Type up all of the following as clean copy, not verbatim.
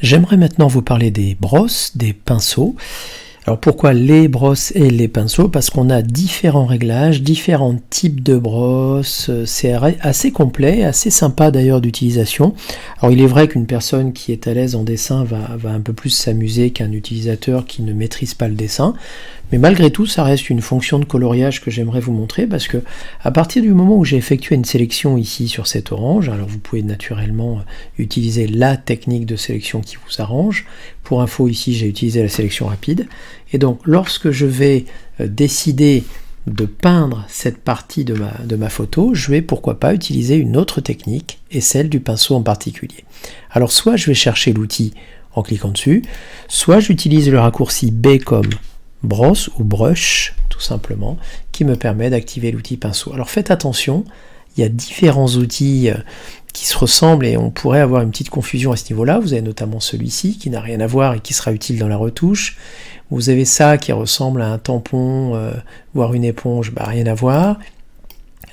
J'aimerais maintenant vous parler des brosses, des pinceaux. Alors pourquoi les brosses et les pinceaux? Parce qu'on a différents réglages, différents types de brosses, c'est assez complet, assez sympa d'ailleurs d'utilisation. Alors il est vrai qu'une personne qui est à l'aise en dessin va un peu plus s'amuser qu'un utilisateur qui ne maîtrise pas le dessin, mais malgré tout ça reste une fonction de coloriage que j'aimerais vous montrer parce que à partir du moment où j'ai effectué une sélection ici sur cet orange, alors vous pouvez naturellement utiliser la technique de sélection qui vous arrange. Pour info ici j'ai utilisé la sélection rapide. Et donc, lorsque je vais décider de peindre cette partie de ma photo, je vais pourquoi pas utiliser une autre technique, et celle du pinceau en particulier. Alors, soit je vais chercher l'outil en cliquant dessus, soit j'utilise le raccourci B comme brosse ou brush, tout simplement, qui me permet d'activer l'outil pinceau. Alors faites attention, il y a différents outils qui se ressemblent et on pourrait avoir une petite confusion à ce niveau-là. Vous avez notamment celui-ci qui n'a rien à voir et qui sera utile dans la retouche. Vous avez ça qui ressemble à un tampon, voire une éponge, rien à voir.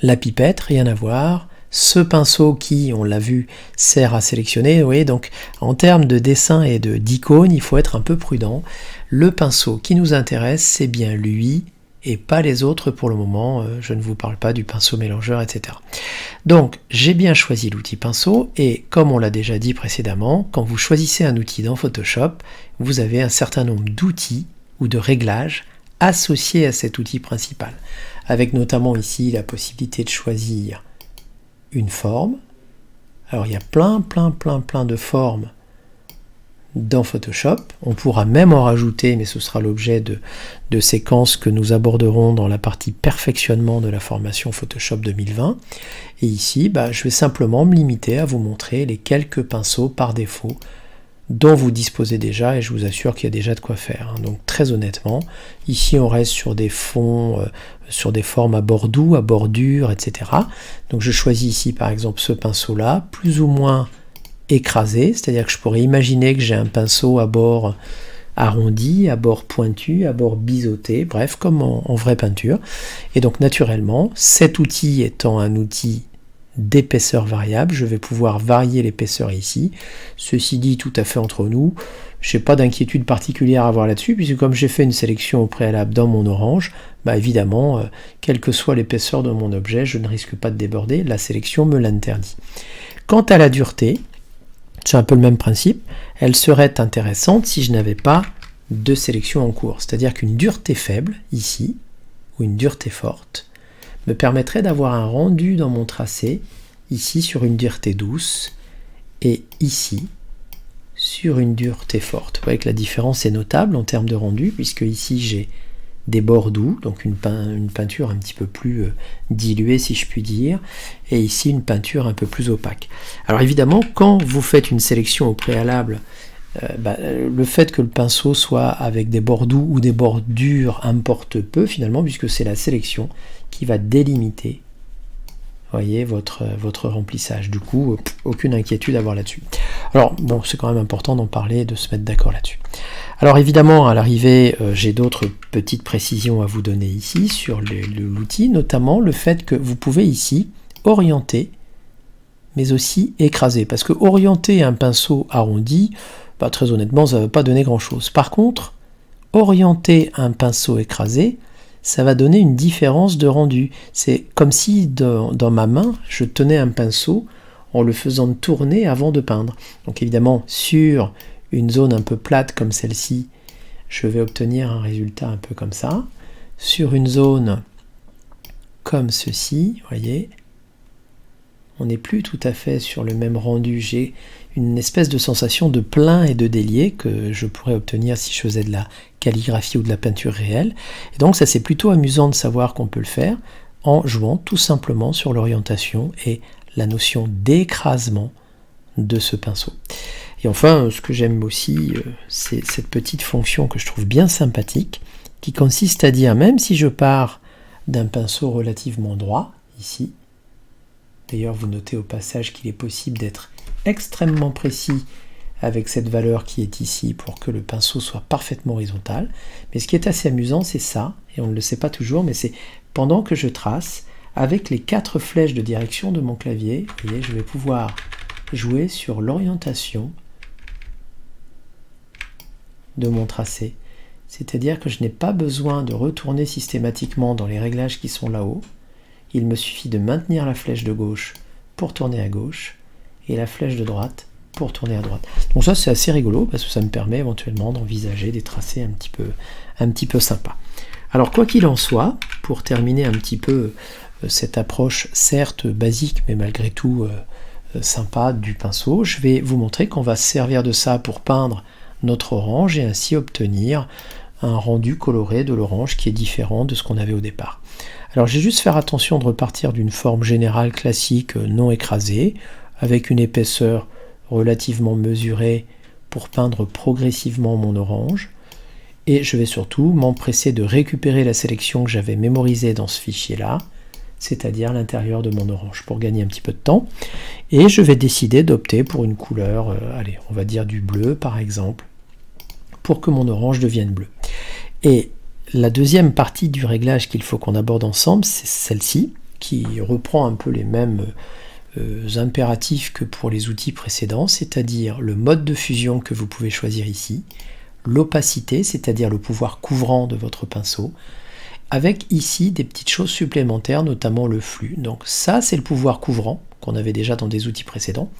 La pipette, rien à voir. Ce pinceau qui, on l'a vu, sert à sélectionner. Vous voyez, donc en termes de dessin et d'icônes, il faut être un peu prudent. Le pinceau qui nous intéresse, c'est bien lui et pas les autres pour le moment. Je ne vous parle pas du pinceau mélangeur, etc. Donc, j'ai bien choisi l'outil pinceau et comme on l'a déjà dit précédemment, quand vous choisissez un outil dans Photoshop, vous avez un certain nombre d'outils ou de réglages associés à cet outil principal, avec notamment ici la possibilité de choisir une forme. Alors il y a plein de formes dans Photoshop. On pourra même en rajouter, mais ce sera l'objet de séquences que nous aborderons dans la partie perfectionnement de la formation Photoshop 2020. Et ici, je vais simplement me limiter à vous montrer les quelques pinceaux par défaut dont vous disposez déjà, et je vous assure qu'il y a déjà de quoi faire. Donc très honnêtement, ici on reste sur des fonds, sur des formes à bord doux, à bordure, etc. Donc je choisis ici par exemple ce pinceau-là, plus ou moins écrasé, c'est-à-dire que je pourrais imaginer que j'ai un pinceau à bord arrondi, à bord pointu, à bord biseauté, bref, comme en vraie peinture. Et donc naturellement, cet outil étant un outil d'épaisseur variable, je vais pouvoir varier l'épaisseur ici. Ceci dit, tout à fait entre nous, je n'ai pas d'inquiétude particulière à avoir là-dessus, puisque comme j'ai fait une sélection au préalable dans mon orange, évidemment, quelle que soit l'épaisseur de mon objet, je ne risque pas de déborder, la sélection me l'interdit. Quant à la dureté, c'est un peu le même principe, elle serait intéressante si je n'avais pas de sélection en cours, c'est-à-dire qu'une dureté faible, ici, ou une dureté forte, me permettrait d'avoir un rendu dans mon tracé, ici sur une dureté douce, et ici sur une dureté forte. Vous voyez que la différence est notable en termes de rendu, puisque ici j'ai des bords doux, donc une peinture un petit peu plus diluée si je puis dire, et ici une peinture un peu plus opaque. Alors évidemment, quand vous faites une sélection au préalable, le fait que le pinceau soit avec des bords doux ou des bords durs importe peu finalement, puisque c'est la sélection qui va délimiter, voyez, votre remplissage. Du coup, aucune inquiétude à avoir là-dessus. Alors, bon, c'est quand même important d'en parler et de se mettre d'accord là-dessus. Alors évidemment, à l'arrivée, j'ai d'autres petites précisions à vous donner ici sur l'outil, notamment le fait que vous pouvez ici orienter, mais aussi écraser. Parce que orienter un pinceau arrondi, très honnêtement, ça ne va pas donner grand-chose. Par contre, orienter un pinceau écrasé, ça va donner une différence de rendu. C'est comme si dans ma main, je tenais un pinceau en le faisant tourner avant de peindre. Donc évidemment, sur une zone un peu plate comme celle-ci, je vais obtenir un résultat un peu comme ça. Sur une zone comme ceci, voyez, on n'est plus tout à fait sur le même rendu. J'ai une espèce de sensation de plein et de délié que je pourrais obtenir si je faisais de la calligraphie ou de la peinture réelle. Et donc ça c'est plutôt amusant de savoir qu'on peut le faire en jouant tout simplement sur l'orientation et la notion d'écrasement de ce pinceau. Et enfin, ce que j'aime aussi, c'est cette petite fonction que je trouve bien sympathique, qui consiste à dire, même si je pars d'un pinceau relativement droit, ici, d'ailleurs vous notez au passage qu'il est possible d'être extrêmement précis avec cette valeur qui est ici pour que le pinceau soit parfaitement horizontal. Mais ce qui est assez amusant, c'est ça, et on ne le sait pas toujours, mais c'est pendant que je trace, avec les 4 flèches de direction de mon clavier, vous voyez, je vais pouvoir jouer sur l'orientation de mon tracé. C'est-à-dire que je n'ai pas besoin de retourner systématiquement dans les réglages qui sont là-haut. Il me suffit de maintenir la flèche de gauche pour tourner à gauche et la flèche de droite pour tourner à droite. Donc ça c'est assez rigolo parce que ça me permet éventuellement d'envisager des tracés un petit peu sympas. Alors quoi qu'il en soit, pour terminer un petit peu cette approche certes basique mais malgré tout sympa du pinceau, je vais vous montrer qu'on va se servir de ça pour peindre notre orange et ainsi obtenir un rendu coloré de l'orange qui est différent de ce qu'on avait au départ. Alors j'ai juste faire attention de repartir d'une forme générale classique non écrasée, avec une épaisseur relativement mesurée pour peindre progressivement mon orange. Et je vais surtout m'empresser de récupérer la sélection que j'avais mémorisée dans ce fichier-là, c'est-à-dire l'intérieur de mon orange, pour gagner un petit peu de temps. Et je vais décider d'opter pour une couleur, allez, on va dire du bleu par exemple, pour que mon orange devienne bleu. Et la deuxième partie du réglage qu'il faut qu'on aborde ensemble, c'est celle-ci, qui reprend un peu les mêmes impératifs que pour les outils précédents, c'est-à-dire le mode de fusion que vous pouvez choisir ici, l'opacité, c'est-à-dire le pouvoir couvrant de votre pinceau, avec ici des petites choses supplémentaires, notamment le flux. Donc ça, c'est le pouvoir couvrant qu'on avait déjà dans des outils précédents.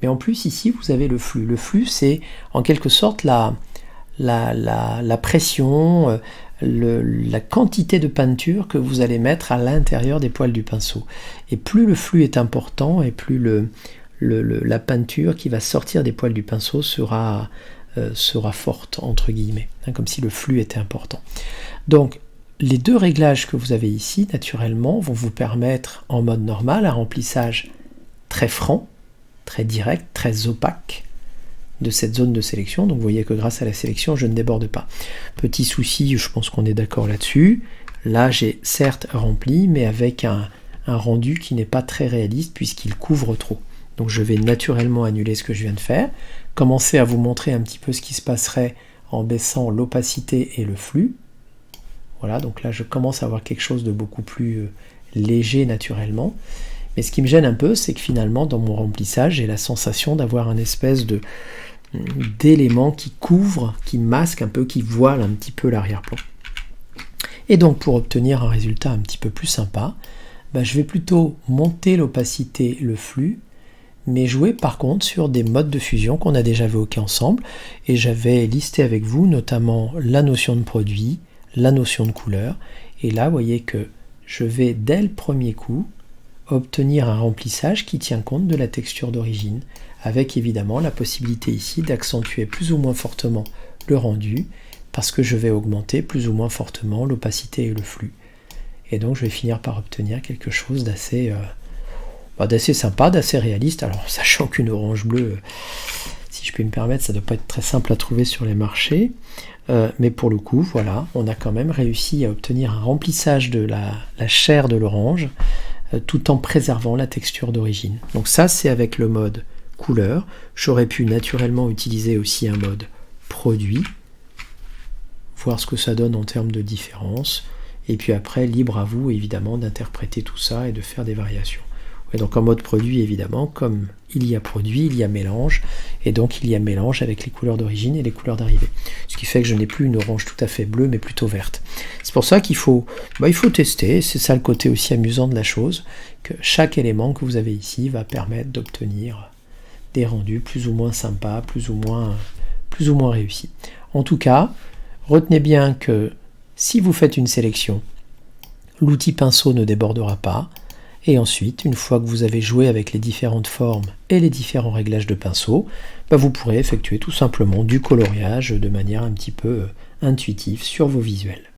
Mais en plus, ici, vous avez le flux. Le flux, c'est en quelque sorte la pression, la quantité de peinture que vous allez mettre à l'intérieur des poils du pinceau. Et plus le flux est important, et plus la peinture qui va sortir des poils du pinceau sera forte, entre guillemets, hein, comme si le flux était important. Donc, les deux réglages que vous avez ici, naturellement, vont vous permettre, en mode normal, un remplissage très franc, très direct, très opaque de cette zone de sélection. Donc vous voyez que grâce à la sélection, je ne déborde pas. Petit souci, je pense qu'on est d'accord là-dessus. Là, j'ai certes rempli, mais avec un rendu qui n'est pas très réaliste puisqu'il couvre trop. Donc je vais naturellement annuler ce que je viens de faire, commencer à vous montrer un petit peu ce qui se passerait en baissant l'opacité et le flux. Voilà, donc là je commence à avoir quelque chose de beaucoup plus léger naturellement. Mais ce qui me gêne un peu, c'est que finalement dans mon remplissage, j'ai la sensation d'avoir un espèce d'élément qui couvre, qui masque un peu, qui voile un petit peu l'arrière-plan. Et donc pour obtenir un résultat un petit peu plus sympa, je vais plutôt monter l'opacité, le flux, mais jouer par contre sur des modes de fusion qu'on a déjà évoqués ensemble. Et j'avais listé avec vous notamment la notion de produit, la notion de couleur, et là vous voyez que je vais dès le premier coup obtenir un remplissage qui tient compte de la texture d'origine, avec évidemment la possibilité ici d'accentuer plus ou moins fortement le rendu, parce que je vais augmenter plus ou moins fortement l'opacité et le flux. Et donc je vais finir par obtenir quelque chose d'assez sympa, d'assez réaliste, alors sachant qu'une orange bleue, si je puis me permettre, ça ne doit pas être très simple à trouver sur les marchés. Mais pour le coup, voilà, on a quand même réussi à obtenir un remplissage de la chair de l'orange tout en préservant la texture d'origine. Donc ça, c'est avec le mode couleur. J'aurais pu naturellement utiliser aussi un mode produit, voir ce que ça donne en termes de différence, et puis après, libre à vous évidemment d'interpréter tout ça et de faire des variations. Et donc en mode produit, évidemment, comme il y a produit, il y a mélange, et donc il y a mélange avec les couleurs d'origine et les couleurs d'arrivée. Ce qui fait que je n'ai plus une orange tout à fait bleue, mais plutôt verte. C'est pour ça qu'il faut tester, c'est ça le côté aussi amusant de la chose, que chaque élément que vous avez ici va permettre d'obtenir des rendus plus ou moins sympas, plus ou moins réussis. En tout cas, retenez bien que si vous faites une sélection, l'outil pinceau ne débordera pas. Et ensuite, une fois que vous avez joué avec les différentes formes et les différents réglages de pinceau, vous pourrez effectuer tout simplement du coloriage de manière un petit peu intuitive sur vos visuels.